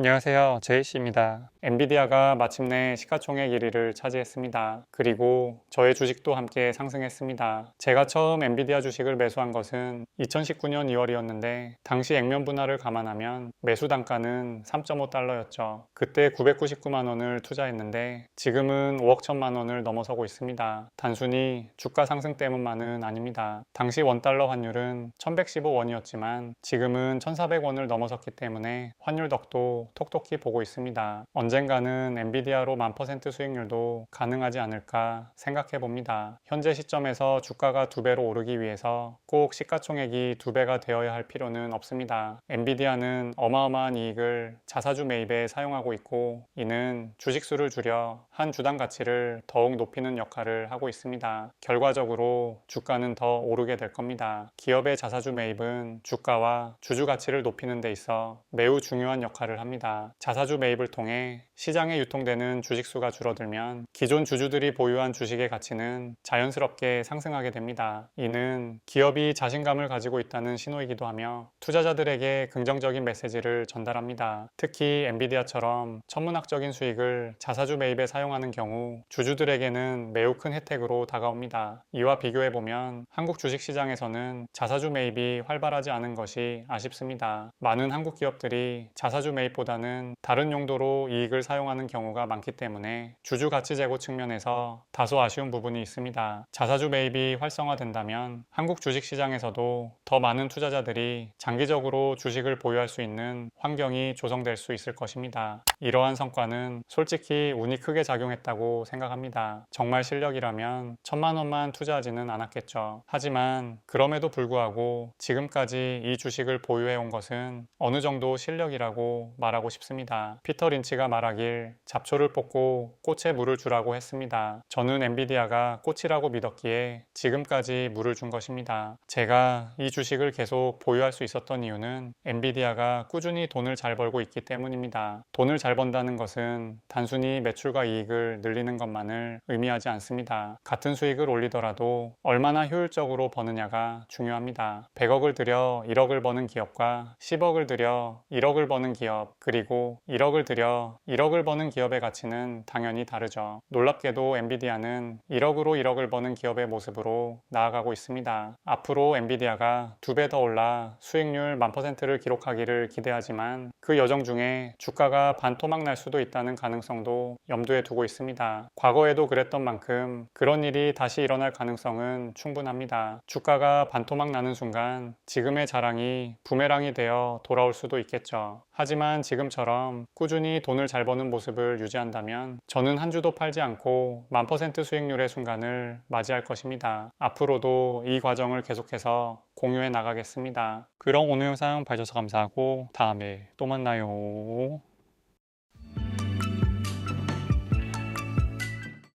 안녕하세요. 제이씨입니다. 엔비디아가 마침내 시가총액 1위를 차지했습니다. 그리고 저의 주식도 함께 상승했습니다. 제가 처음 엔비디아 주식을 매수한 것은 2019년 2월이었는데 당시 액면 분할을 감안하면 매수 단가는 3.5달러였죠. 그때 999만 원을 투자했는데 지금은 5억 1천만 원을 넘어서고 있습니다. 단순히 주가 상승 때문만은 아닙니다. 당시 원달러 환율은 1115원이었지만 지금은 1400원을 넘어섰기 때문에 환율 덕도 톡톡히 보고 있습니다. 언젠가는 엔비디아로 1000% 수익률도 가능하지 않을까 생각해 봅니다. 현재 시점에서 주가가 2배로 오르기 위해서 꼭 시가총액이 2배가 되어야 할 필요는 없습니다. 엔비디아는 어마어마한 이익을 자사주 매입에 사용하고 있고 이는 주식수를 줄여 한 주당 가치를 더욱 높이는 역할을 하고 있습니다. 결과적으로 주가는 더 오르게 될 겁니다. 기업의 자사주 매입은 주가와 주주 가치를 높이는 데 있어 매우 중요한 역할을 합니다. 자사주 매입을 통해 시장에 유통되는 주식수가 줄어들면 기존 주주들이 보유한 주식의 가치는 자연스럽게 상승하게 됩니다. 이는 기업이 자신감을 가지고 있다는 신호이기도 하며 투자자들에게 긍정적인 메시지를 전달합니다. 특히 엔비디아처럼 천문학적인 수익을 자사주 매입에 사용하는 경우 주주들에게는 매우 큰 혜택으로 다가옵니다. 이와 비교해보면 한국 주식시장에서는 자사주 매입이 활발하지 않은 것이 아쉽습니다. 많은 한국 기업들이 자사주 매입보다는 다른 용도로 이익을 사용하는 경우가 많기 때문에 주주 가치 제고 측면에서 다소 아쉬운 부분이 있습니다. 자사주 매입이 활성화된다면 한국 주식시장에서도 더 많은 투자자들이 장기적으로 주식을 보유할 수 있는 환경이 조성될 수 있을 것입니다. 이러한 성과는 솔직히 운이 크게 작용했다고 생각합니다. 정말 실력이라면 1000만 원만 투자하지는 않았겠죠. 하지만 그럼에도 불구하고 지금까지 이 주식을 보유해온 것은 어느 정도 실력이라고 말하고 싶습니다. 피터 린치가 말하길 잡초를 뽑고 꽃에 물을 주라고 했습니다. 저는 엔비디아가 꽃이라고 믿었기에 지금까지 물을 준 것입니다. 제가 이 주식을 계속 보유할 수 있었던 이유는 엔비디아가 꾸준히 돈을 잘 벌고 있기 때문입니다. 돈을 잘 번다는 것은 단순히 매출과 이익을 늘리는 것만을 의미하지 않습니다. 같은 수익을 올리더라도 얼마나 효율적으로 버느냐가 중요합니다. 100억을 들여 1억을 버는 기업과 10억을 들여 1억을 버는 기업, 그리고 1억을 들여 1억을 버는 기업의 가치는 당연히 다르죠. 놀랍게도 엔비디아는 1억으로 1억을 버는 기업의 모습으로 나아가고 있습니다. 앞으로 엔비디아가 2배 더 올라 수익률 1000%를 기록하기를 기대하지만 그 여정 중에 주가가 반토막 날 수도 있다는 가능성도 염두에 두고 있습니다. 과거에도 그랬던 만큼 그런 일이 다시 일어날 가능성은 충분합니다. 주가가 반토막 나는 순간 지금의 자랑이 부메랑이 되어 돌아올 수도 있겠죠. 하지만 지금처럼 꾸준히 돈을 잘 버는 모습을 유지한다면 저는 한 주도 팔지 않고 1000% 수익률의 순간을 맞이할 것입니다. 앞으로도 이 과정을 계속해서 공유해 나가겠습니다. 그럼 오늘 영상 봐주셔서 감사하고 다음에 또 만나요.